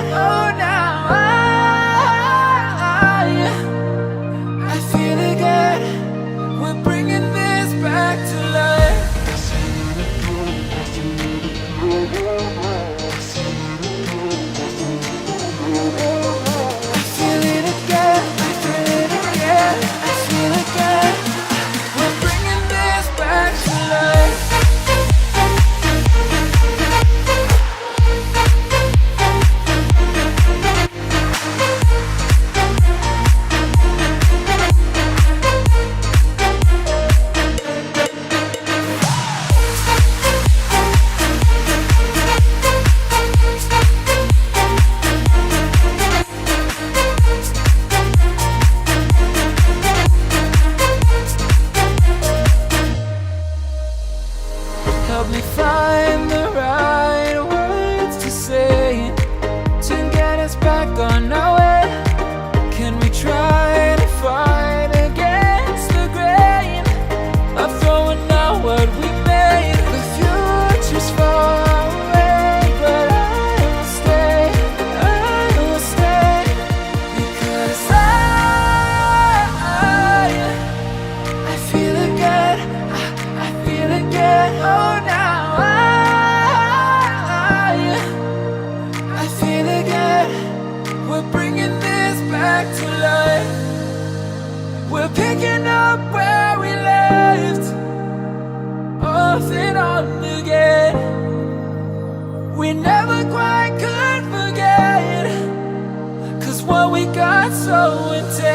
again. Oh, now I feel again. We're bringing this back to life. I feel it again. I feel it again. I feel again. We're bringing this back to life. Help me find the right words to say to get us back on our way. Can we try to fight against the grain of throwing out what we made? The future's far away, but I will stay, because I feel again, I feel again. Oh, now I feel again. We're bringing this back to life. We're picking up where we left off and on again. We never quite could forget, 'cause what we got so intense.